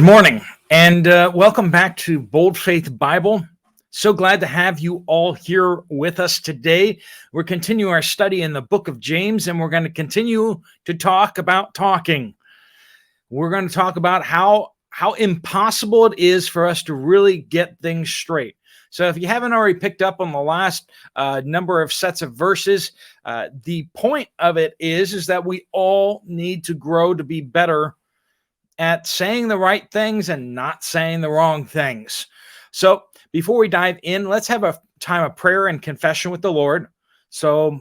Good morning, and welcome back to Bold Faith Bible. So glad to have you all here with us today. We're continuing our study in the book of James, and we're going to continue to talk about talking. We're going to talk about how impossible it is for us to really get things straight. So if you haven't already picked up on the last number of sets of verses, the point of it is that we all need to grow to be better at saying the right things and not saying the wrong things. So before we dive in, let's have a time of prayer and confession with the Lord. So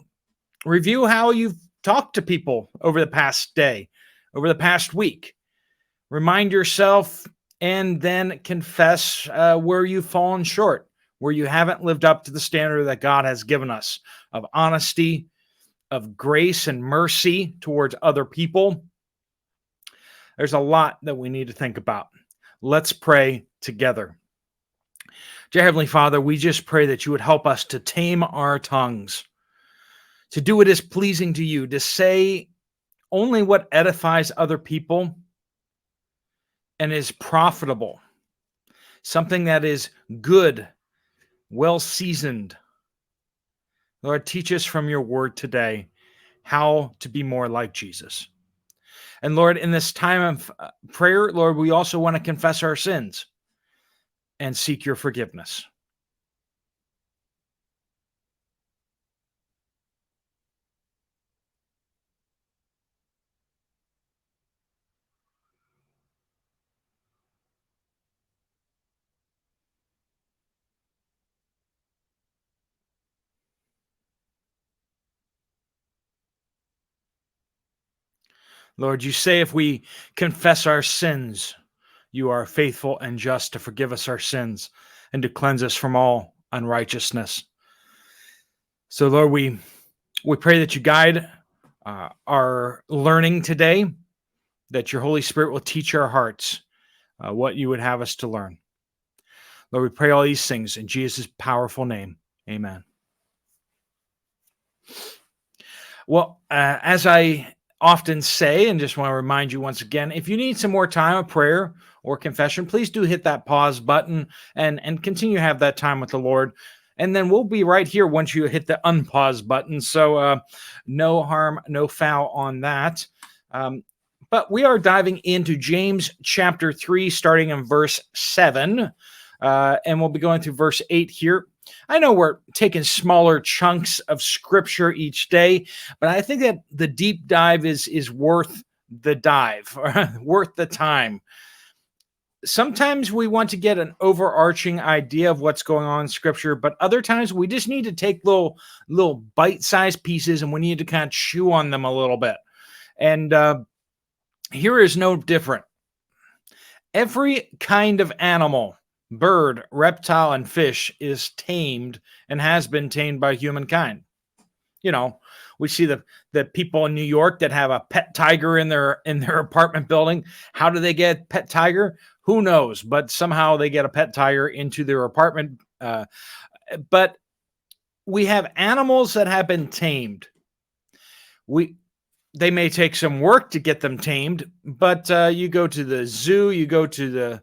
review how you've talked to people over the past day, over the past week. Remind yourself and then confess where you've fallen short, where you haven't lived up to the standard that God has given us of honesty, of grace and mercy towards other people. There's a lot that we need to think about. Let's pray together. Dear Heavenly Father, we just pray that you would help us to tame our tongues, to do what is pleasing to you, to say only what edifies other people and is profitable, something that is good, well seasoned. Lord, teach us from your word today how to be more like Jesus. And Lord, in this time of prayer, Lord, we also want to confess our sins and seek your forgiveness. Lord, you say if we confess our sins, you are faithful and just to forgive us our sins and to cleanse us from all unrighteousness. So, Lord, we pray that you guide our learning today, that your Holy Spirit will teach our hearts what you would have us to learn. Lord, we pray all these things in Jesus' powerful name. Amen. Well, as I often say, and just want to remind you once again, if you need some more time of prayer or confession, please do hit that pause button and continue to have that time with the Lord. And then we'll be right here once you hit the unpause button. So no harm, no foul on that. But we are diving into James chapter 3, starting in verse 7. And we'll be going through verse 8 here. I know we're taking smaller chunks of scripture each day, but I think that the deep dive is worth the dive, worth the time. Sometimes we want to get an overarching idea of what's going on in scripture, but other times we just need to take little bite-sized pieces and we need to kind of chew on them a little bit. And here is no different. Every kind of animal, bird, reptile, and fish is tamed and has been tamed by humankind. You know, we see the people in New York that have a pet tiger in their apartment building. How do they get pet tiger? Who knows? But somehow they get a pet tiger into their apartment. But we have animals that have been tamed. They may take some work to get them tamed, but you go to the zoo, you go to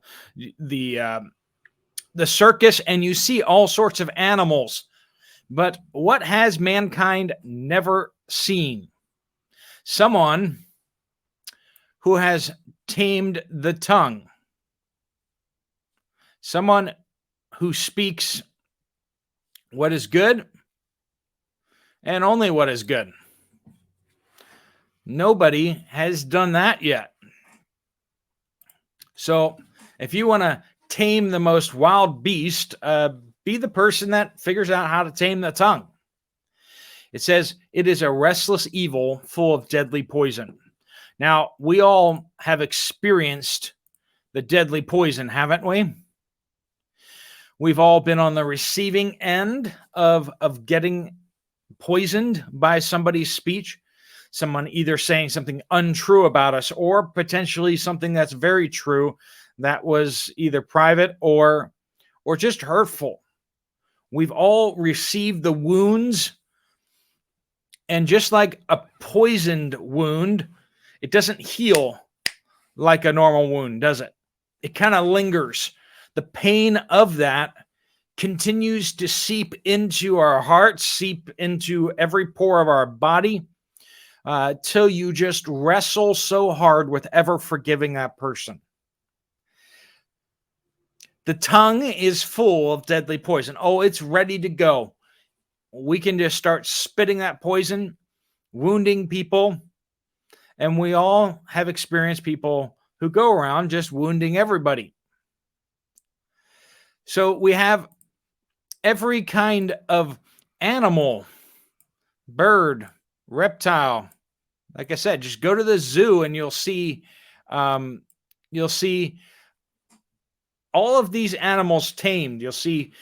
the circus, and you see all sorts of animals. But what has mankind never seen? Someone who has tamed the tongue. Someone who speaks what is good and only what is good. Nobody has done that yet. So if you want to tame the most wild beast, be the person that figures out how to tame the tongue. It says, it is a restless evil full of deadly poison. Now, we all have experienced the deadly poison, haven't we? We've all been on the receiving end of getting poisoned by somebody's speech. Someone either saying something untrue about us or potentially something that's very true that was either private or just hurtful. We've all received the wounds, and just like a poisoned wound, it doesn't heal like a normal wound, does it? it kind of lingers. The pain of that continues to seep into our hearts, seep into every pore of our body, till you just wrestle so hard with ever forgiving that person. The tongue is full of deadly poison. Oh, it's ready to go. We can just start spitting that poison, wounding people. And we all have experienced people who go around just wounding everybody. So we have every kind of animal, bird, reptile. Like I said, just go to the zoo and you'll see all of these animals tamed. You'll see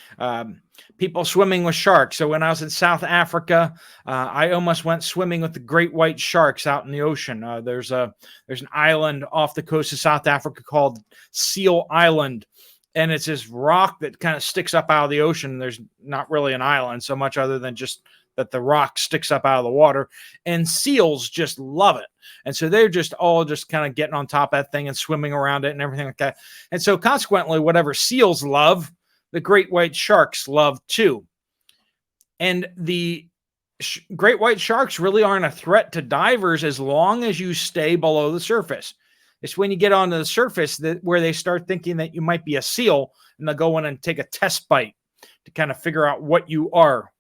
people swimming with sharks. So when I was in South Africa, I almost went swimming with the great white sharks out in the ocean. There's an island off the coast of South Africa called Seal Island, and it's this rock that kind of sticks up out of the ocean. There's not really an island so much other than just that the rock sticks up out of the water, and seals just love it. And so they're just all just kind of getting on top of that thing and swimming around it and everything like that. And so consequently, whatever seals love, the great white sharks love too. And the great white sharks really aren't a threat to divers as long as you stay below the surface. It's when you get onto the surface where they start thinking that you might be a seal, and they'll go in and take a test bite to kind of figure out what you are.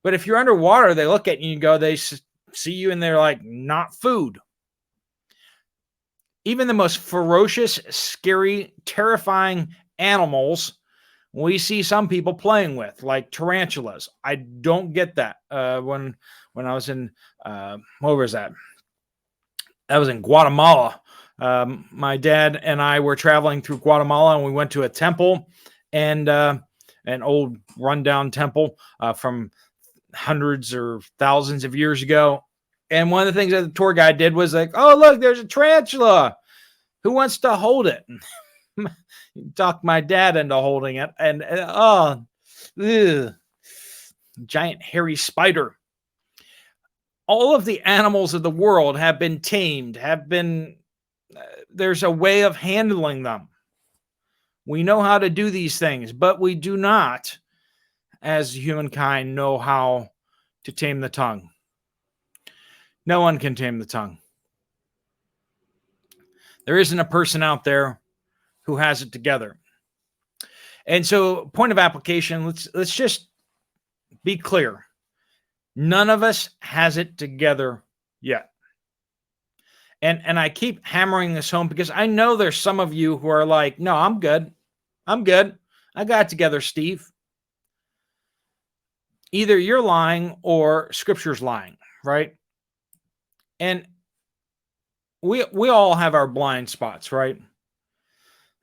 But if you're underwater, they look at you and go, they see you and they're like, not food. Even the most ferocious, scary, terrifying animals, we see some people playing with, like tarantulas. I don't get that. When I was in, what was that? That was in Guatemala. My dad and I were traveling through Guatemala, and we went to a temple, and an old rundown temple from hundreds or thousands of years ago. And one of the things that the tour guide did was like, oh, look, there's a tarantula. Who wants to hold it? Talked my dad into holding it. And giant hairy spider. All of the animals of the world have been tamed, there's a way of handling them. We know how to do these things, but we do not, as humankind, know how to tame the tongue. No one can tame the tongue. There isn't a person out there who has it together. And so, point of application, let's just be clear. None of us has it together yet. And I keep hammering this home because I know there's some of you who are like, no, I'm good. I'm good. I got it together, Steve. Either you're lying or Scripture's lying, right? And we all have our blind spots, right?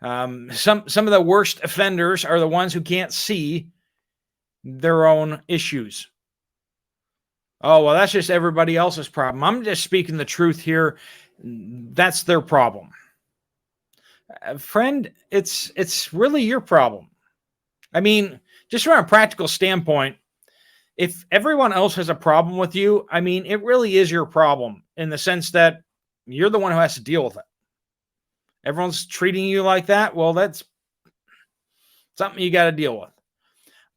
Some of the worst offenders are the ones who can't see their own issues. Oh, well, that's just everybody else's problem. I'm just speaking the truth here. That's their problem. Friend, it's really your problem. I mean, just from a practical standpoint, if everyone else has a problem with you, I mean, it really is your problem in the sense that you're the one who has to deal with it. Everyone's treating you like that. Well, that's something you got to deal with.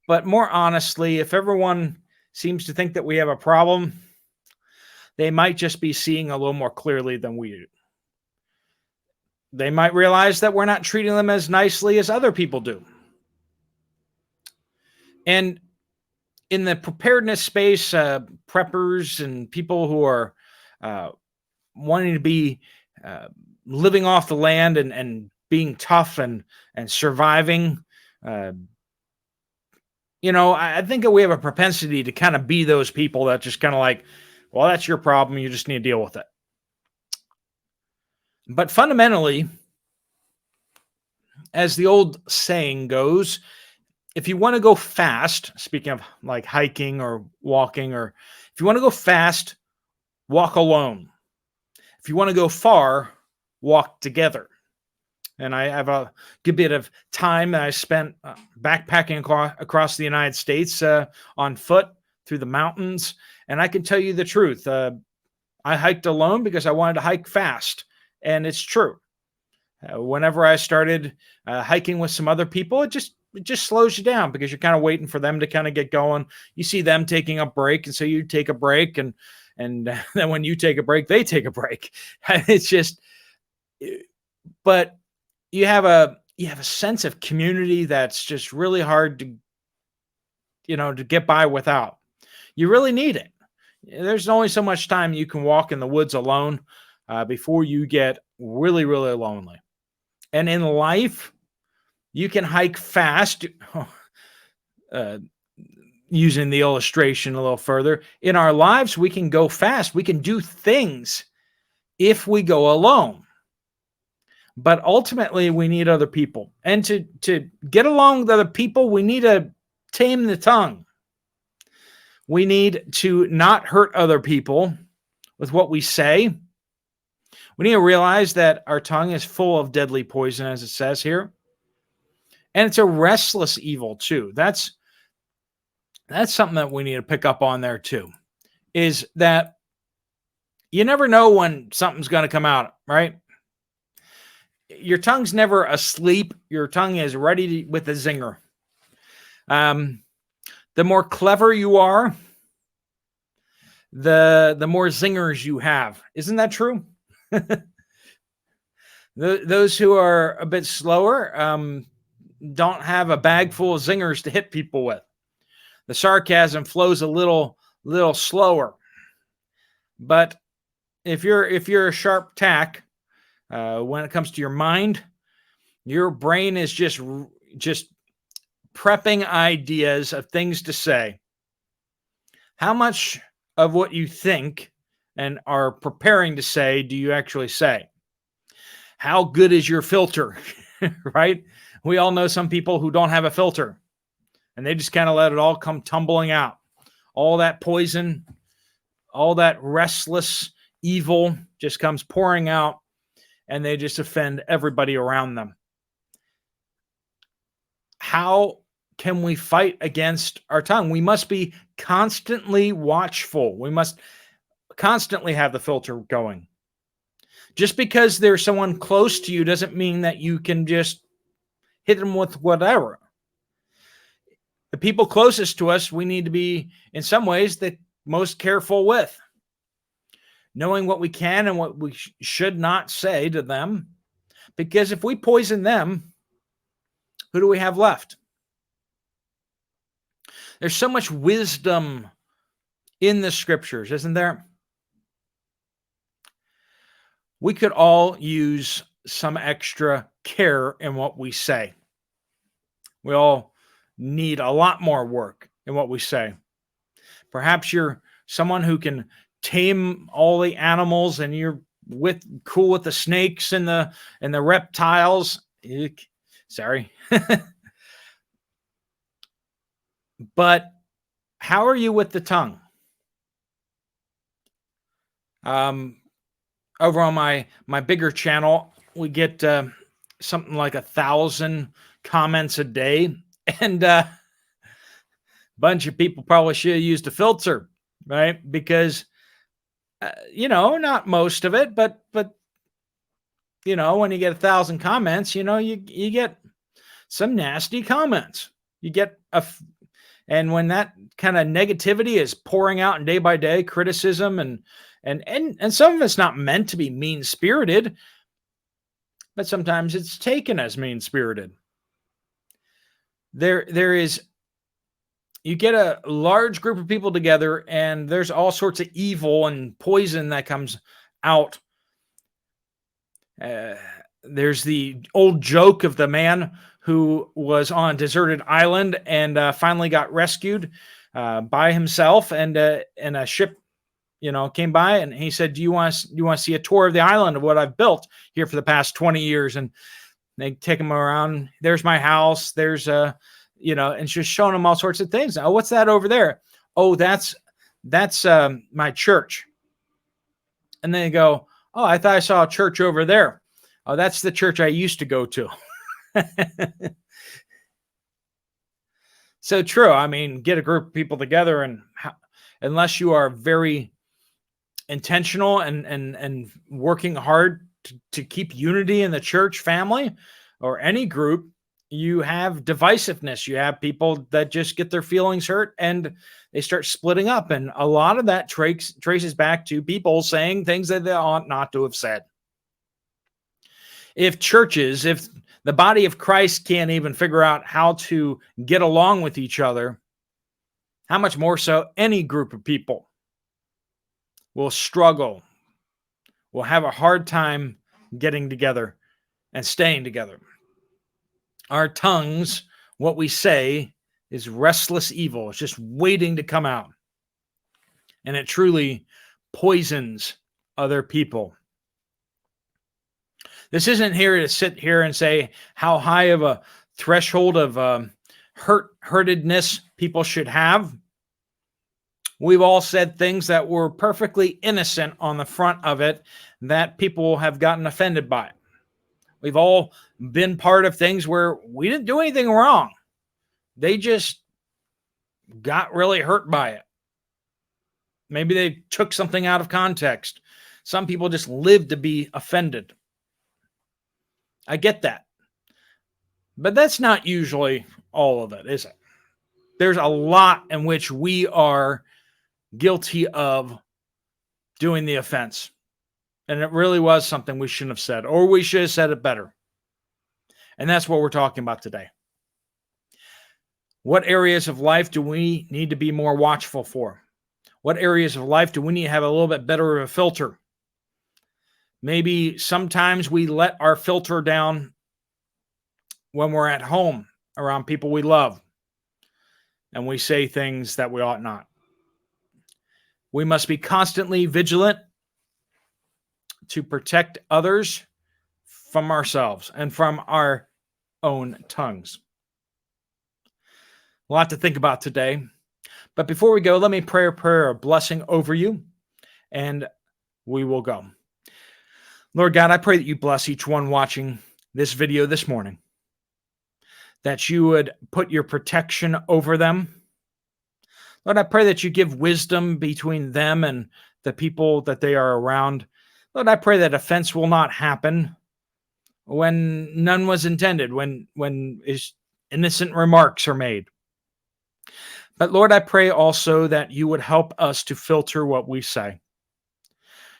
But more honestly, if everyone seems to think that we have a problem, they might just be seeing a little more clearly than we do. They might realize that we're not treating them as nicely as other people do. And in the preparedness space, preppers and people who are wanting to be living off the land and being tough and surviving, I think that we have a propensity to kind of be those people that just kind of like, well, that's your problem. You just need to deal with it. But fundamentally, as the old saying goes, if you want to go fast, speaking of like hiking or walking, or if you want to go fast, walk alone. If you want to go far, walk together. And I have a good bit of time that I spent backpacking across the United States on foot through the mountains. And I can tell you the truth. I hiked alone because I wanted to hike fast. And it's true. Whenever I started hiking with some other people, it just slows you down because you're kind of waiting for them to kind of get going. You see them taking a break, and so you take a break, and then when you take a break, they take a break. It's just, but you have a sense of community that's just really hard to get by without. You really need it. There's only so much time you can walk in the woods alone before you get really, really lonely. And in life, you can hike fast. uh, Using the illustration a little further, in our lives, we can go fast. We can do things if we go alone. But ultimately, we need other people. And to get along with other people, we need to tame the tongue. We need to not hurt other people with what we say. We need to realize that our tongue is full of deadly poison, as it says here. And it's a restless evil, too. That's something that we need to pick up on there, too, is that you never know when something's going to come out, right? Your tongue's never asleep. Your tongue is ready with a zinger. The more clever you are, the more zingers you have. Isn't that true? Those who are a bit slower don't have a bag full of zingers to hit people with. The sarcasm flows a little slower. But if you're a sharp tack, when it comes to your mind, your brain is just prepping ideas of things to say. How much of what you think and are preparing to say do you actually say? How good is your filter? Right? We all know some people who don't have a filter, and they just kind of let it all come tumbling out. All that poison, all that restless evil just comes pouring out, and they just offend everybody around them. How can we fight against our tongue? We must be constantly watchful. We must constantly have the filter going. Just because there's someone close to you doesn't mean that you can just hit them with whatever. The people closest to us, we need to be, in some ways, the most careful with. Knowing what we can and what we should not say to them. Because if we poison them, who do we have left? There's so much wisdom in the scriptures, isn't there? We could all use some extra care in what we say. We all need a lot more work in what we say. Perhaps you're someone who can tame all the animals and you're cool with the snakes and the reptiles. Sorry. But how are you with the tongue? Over on my bigger channel, we get something like 1,000 comments a day, and a bunch of people probably should have used a filter, right? Because not most of it, but when you get 1,000 comments, you get some nasty comments. You get and when that kind of negativity is pouring out in day by day, criticism and some of it's not meant to be mean-spirited, but sometimes it's taken as mean-spirited. You get a large group of people together, and there's all sorts of evil and poison that comes out. There's the old joke of the man who was on a deserted island and finally got rescued by himself, and a ship came by, and he said, do you want to see a tour of the island of what I've built here for the past 20 years? And they take him around. There's my house. There's and just showing him all sorts of things. Oh, what's that over there? Oh, that's my church. And then they go, oh, I thought I saw a church over there. Oh, that's the church I used to go to. So true. I mean, get a group of people together, and unless you are very intentional and working hard to keep unity in the church family or any group, you have divisiveness. You have people that just get their feelings hurt and they start splitting up. And a lot of that traces back to people saying things that they ought not to have said. If the body of Christ can't even figure out how to get along with each other, how much more so any group of people will struggle, will have a hard time getting together and staying together. Our tongues, what we say, is restless evil. It's just waiting to come out. And it truly poisons other people. This isn't here to sit here and say how high of a threshold of hurtedness people should have. We've all said things that were perfectly innocent on the front of it that people have gotten offended by. We've all been part of things where we didn't do anything wrong. They just got really hurt by it. Maybe they took something out of context. Some people just live to be offended. I get that. But that's not usually all of it, is it? There's a lot in which we are guilty of doing the offense. And it really was something we shouldn't have said, or we should have said it better. And that's what we're talking about today. What areas of life do we need to be more watchful for? What areas of life do we need to have a little bit better of a filter? Maybe sometimes we let our filter down when we're at home around people we love, and we say things that we ought not. We must be constantly vigilant to protect others from ourselves and from our own tongues. A lot to think about today. But before we go, let me pray a prayer of blessing over you, and we will go. Lord God, I pray that you bless each one watching this video this morning, that you would put your protection over them. Lord, I pray that you give wisdom between them and the people that they are around. Lord, I pray that offense will not happen when none was intended, when innocent remarks are made. But Lord, I pray also that you would help us to filter what we say,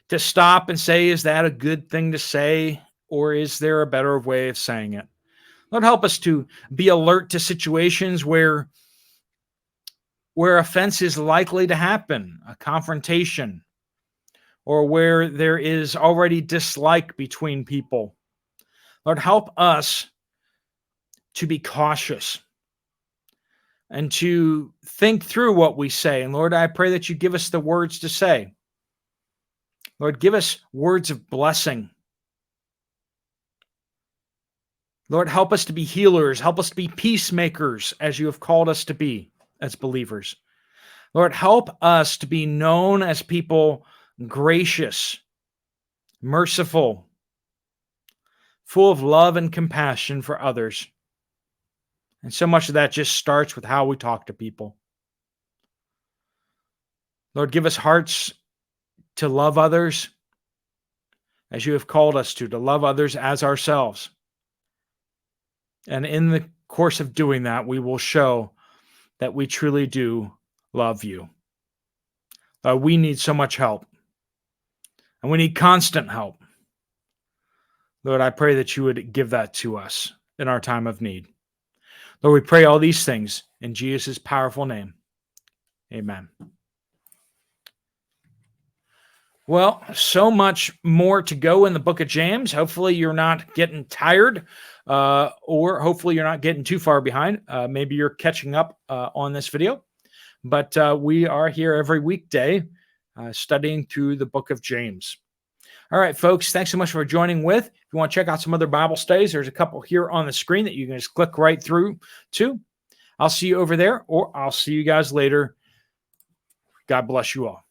to stop and say, is that a good thing to say, or is there a better way of saying it? Lord, help us to be alert to situations where offense is likely to happen, a confrontation, or where there is already dislike between people. Lord, help us to be cautious and to think through what we say. And Lord, I pray that you give us the words to say. Lord, give us words of blessing. Lord, help us to be healers. Help us to be peacemakers as you have called us to be as believers. Lord, help us to be known as people gracious, merciful, full of love and compassion for others. And so much of that just starts with how we talk to people. Lord, give us hearts to love others as you have called us to love others as ourselves. And in the course of doing that, we will show that we truly do love you. We need so much help, and we need constant help. Lord, I pray that you would give that to us in our time of need. Lord, we pray all these things in Jesus' powerful name. Amen. Well, so much more to go in the book of James. Hopefully you're not getting tired, or hopefully you're not getting too far behind. Maybe you're catching up on this video. But we are here every weekday studying through the book of James. All right, folks, thanks so much for joining with. If you want to check out some other Bible studies, there's a couple here on the screen that you can just click right through to. I'll see you over there, or I'll see you guys later. God bless you all.